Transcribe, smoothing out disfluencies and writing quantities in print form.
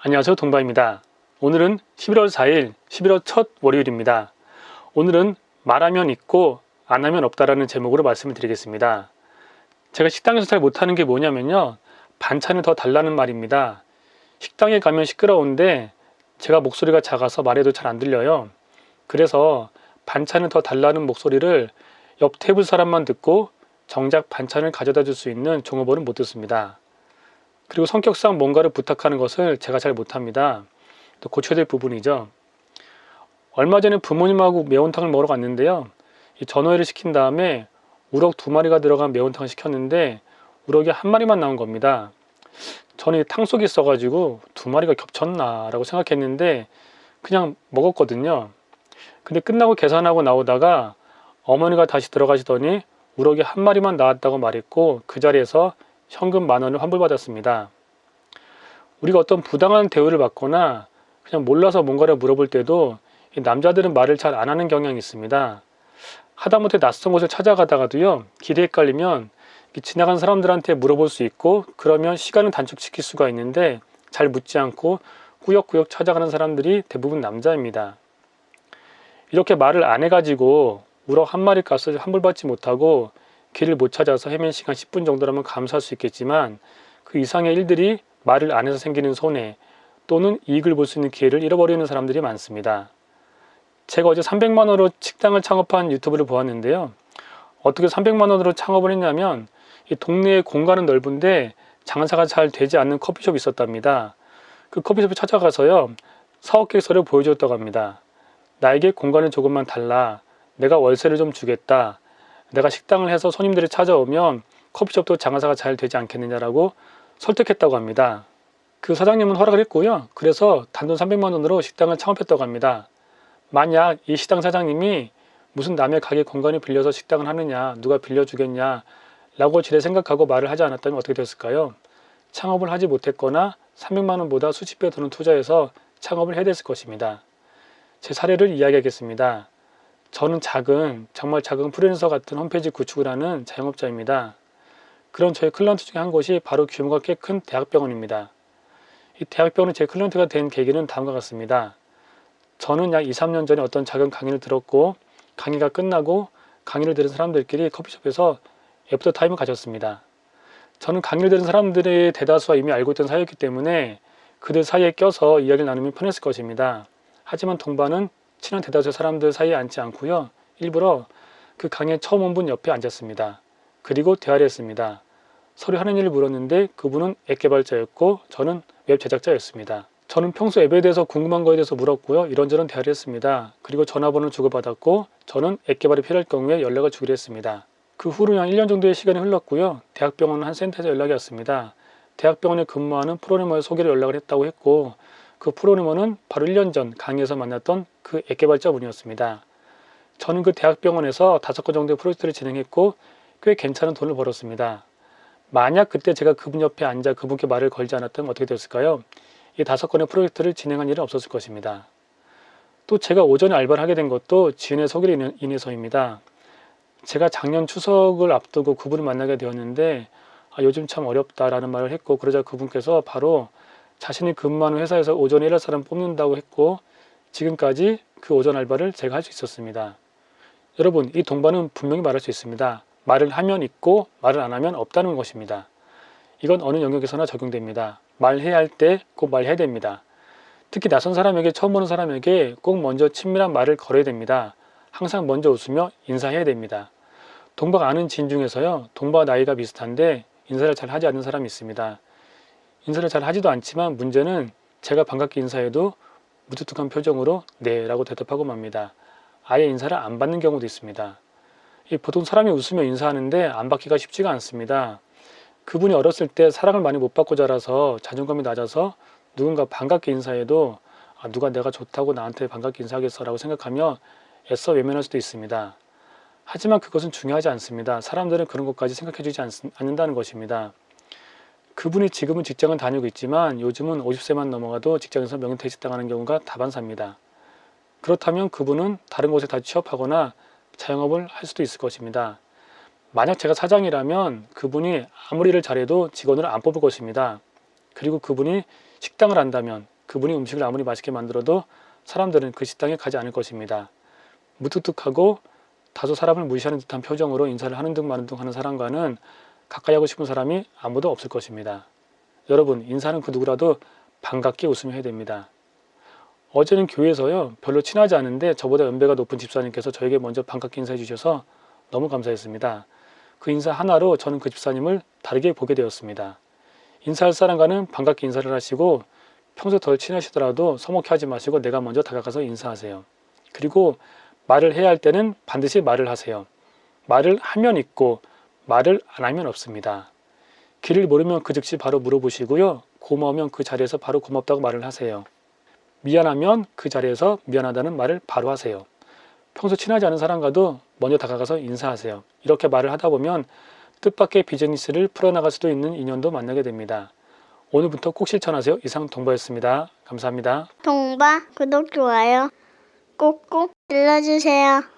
안녕하세요, 동바입니다. 오늘은 11월 4일 11월 첫 월요일입니다. 오늘은 말하면 있고 안 하면 없다라는 제목으로 말씀을 드리겠습니다. 제가 식당에서 잘 못하는 게 뭐냐면요, 반찬을 더 달라는 말입니다. 식당에 가면 시끄러운데 제가 목소리가 작아서 말해도 잘 안 들려요. 그래서 반찬을 더 달라는 목소리를 옆 테이블 사람만 듣고 정작 반찬을 가져다 줄 수 있는 종업원은 못 듣습니다. 그리고 성격상 뭔가를 부탁하는 것을 제가 잘 못합니다. 또 고쳐야 될 부분이죠. 얼마 전에 부모님하고 매운탕을 먹으러 갔는데요. 이 전어회를 시킨 다음에 우럭 2마리가 들어간 매운탕을 시켰는데 우럭이 1마리만 나온 겁니다. 저는 탕 속에 있어가지고 2마리가 겹쳤나 라고 생각했는데 그냥 먹었거든요. 근데 끝나고 계산하고 나오다가 어머니가 다시 들어가시더니 우럭이 1마리만 나왔다고 말했고 그 자리에서 현금 10,000원을 환불받았습니다. 우리가 어떤 부당한 대우를 받거나 그냥 몰라서 뭔가를 물어볼 때도 남자들은 말을 잘 안 하는 경향이 있습니다. 하다못해 낯선 곳을 찾아가다가도요, 길이 헷갈리면 지나간 사람들한테 물어볼 수 있고 그러면 시간을 단축시킬 수가 있는데 잘 묻지 않고 꾸역꾸역 찾아가는 사람들이 대부분 남자입니다. 이렇게 말을 안 해가지고 우럭 1마리 값을 환불받지 못하고 길을 못 찾아서 헤맨 시간 10분 정도라면 감수할 수 있겠지만 그 이상의 일들이 말을 안 해서 생기는 손해 또는 이익을 볼 수 있는 기회를 잃어버리는 사람들이 많습니다. 제가 어제 300만 원으로 식당을 창업한 유튜브를 보았는데요. 어떻게 300만 원으로 창업을 했냐면 이 동네의 공간은 넓은데 장사가 잘 되지 않는 커피숍이 있었답니다. 그 커피숍에 찾아가서요, 사업 계획서를 보여줬다고 합니다. 나에게 공간을 조금만 달라. 내가 월세를 좀 주겠다. 내가 식당을 해서 손님들이 찾아오면 커피숍도 장사가 잘 되지 않겠느냐라고 설득했다고 합니다. 그 사장님은 허락을 했고요. 그래서 단돈 300만 원으로 식당을 창업했다고 합니다. 만약 이 식당 사장님이 무슨 남의 가게 공간을 빌려서 식당을 하느냐, 누가 빌려주겠냐 라고 지레 생각하고 말을 하지 않았다면 어떻게 됐을까요? 창업을 하지 못했거나 300만 원보다 수십 배 더는 투자해서 창업을 해야 됐을 것입니다. 제 사례를 이야기하겠습니다. 저는 정말 작은 프리랜서 같은 홈페이지 구축을 하는 자영업자입니다. 그런 저의 클리언트 중에 한 곳이 바로 규모가 꽤 큰 대학병원입니다. 이 대학병원이 제 클리언트가 된 계기는 다음과 같습니다. 저는 약 2, 3년 전에 어떤 작은 강의를 들었고 강의가 끝나고 강의를 들은 사람들끼리 커피숍에서 애프터 타임을 가졌습니다. 저는 강의를 들은 사람들의 대다수와 이미 알고 있던 사이였기 때문에 그들 사이에 껴서 이야기를 나누면 편했을 것입니다. 하지만 동반은 친한 대다수의 사람들 사이에 앉지 않고요. 일부러 그 강의에 처음 온 분 옆에 앉았습니다. 그리고 대화를 했습니다. 서로 하는 일을 물었는데 그분은 앱 개발자였고 저는 웹 제작자였습니다. 저는 평소 앱에 대해서 궁금한 거에 대해서 물었고요. 이런저런 대화를 했습니다. 그리고 전화번호를 주고받았고 저는 앱 개발이 필요할 경우에 연락을 주기로 했습니다. 그 후로 한 1년 정도의 시간이 흘렀고요. 대학병원 한 센터에서 연락이 왔습니다. 대학병원에 근무하는 프로그래머의 소개로 연락을 했다고 했고 그 프로그래머는 바로 1년 전 강의에서 만났던 그 앱 개발자분이었습니다. 저는 그 대학병원에서 5건 정도의 프로젝트를 진행했고 꽤 괜찮은 돈을 벌었습니다. 만약 그때 제가 그분 옆에 앉아 그분께 말을 걸지 않았다면 어떻게 됐을까요? 이 5건의 프로젝트를 진행한 일은 없었을 것입니다. 또 제가 오전에 알바를 하게 된 것도 지인의 소개로 인해서입니다. 제가 작년 추석을 앞두고 그분을 만나게 되었는데 요즘 참 어렵다라는 말을 했고 그러자 그분께서 바로 자신이 근무하는 회사에서 오전에 일할 사람 뽑는다고 했고 지금까지 그 오전 알바를 제가 할 수 있었습니다. 여러분, 이 동반은 분명히 말할 수 있습니다. 말을 하면 있고 말을 안 하면 없다는 것입니다. 이건 어느 영역에서나 적용됩니다. 말해야 할 때 꼭 말해야 됩니다. 특히 낯선 사람에게, 처음 보는 사람에게 꼭 먼저 친밀한 말을 걸어야 됩니다. 항상 먼저 웃으며 인사해야 됩니다. 동바가 아는 지인 중에서요, 동바와 나이가 비슷한데 인사를 잘 하지 않는 사람이 있습니다. 인사를 잘 하지도 않지만 문제는 제가 반갑게 인사해도 무뚝뚝한 표정으로 네 라고 대답하고 맙니다. 아예 인사를 안 받는 경우도 있습니다. 보통 사람이 웃으며 인사하는데 안 받기가 쉽지가 않습니다. 그분이 어렸을 때 사랑을 많이 못 받고 자라서 자존감이 낮아서 누군가 반갑게 인사해도 누가 내가 좋다고 나한테 반갑게 인사하겠어 라고 생각하며 애써 외면할 수도 있습니다. 하지만 그것은 중요하지 않습니다. 사람들은 그런 것까지 생각해주지 않는다는 것입니다. 그분이 지금은 직장을 다니고 있지만 요즘은 50세만 넘어가도 직장에서 명예퇴직당하는 경우가 다반사입니다. 그렇다면 그분은 다른 곳에 다 취업하거나 자영업을 할 수도 있을 것입니다. 만약 제가 사장이라면 그분이 아무리 일을 잘해도 직원을 안 뽑을 것입니다. 그리고 그분이 식당을 한다면 그분이 음식을 아무리 맛있게 만들어도 사람들은 그 식당에 가지 않을 것입니다. 무뚝뚝하고 다소 사람을 무시하는 듯한 표정으로 인사를 하는 둥 마는 둥 하는 사람과는 가까이 하고 싶은 사람이 아무도 없을 것입니다. 여러분, 인사는 그 누구라도 반갑게 웃으며 해야 됩니다. 어제는 교회에서요, 별로 친하지 않은데 저보다 연배가 높은 집사님께서 저에게 먼저 반갑게 인사해 주셔서 너무 감사했습니다. 그 인사 하나로 저는 그 집사님을 다르게 보게 되었습니다. 인사할 사람과는 반갑게 인사를 하시고 평소 덜 친하시더라도 서먹해 하지 마시고 내가 먼저 다가가서 인사하세요. 그리고 말을 해야 할 때는 반드시 말을 하세요. 말을 하면 있고 말을 안 하면 없습니다. 길을 모르면 그 즉시 바로 물어보시고요. 고마우면 그 자리에서 바로 고맙다고 말을 하세요. 미안하면 그 자리에서 미안하다는 말을 바로 하세요. 평소 친하지 않은 사람과도 먼저 다가가서 인사하세요. 이렇게 말을 하다 보면 뜻밖의 비즈니스를 풀어나갈 수도 있는 인연도 만나게 됩니다. 오늘부터 꼭 실천하세요. 이상 동바였습니다. 감사합니다. 동바 구독 좋아요 꼭꼭 눌러주세요.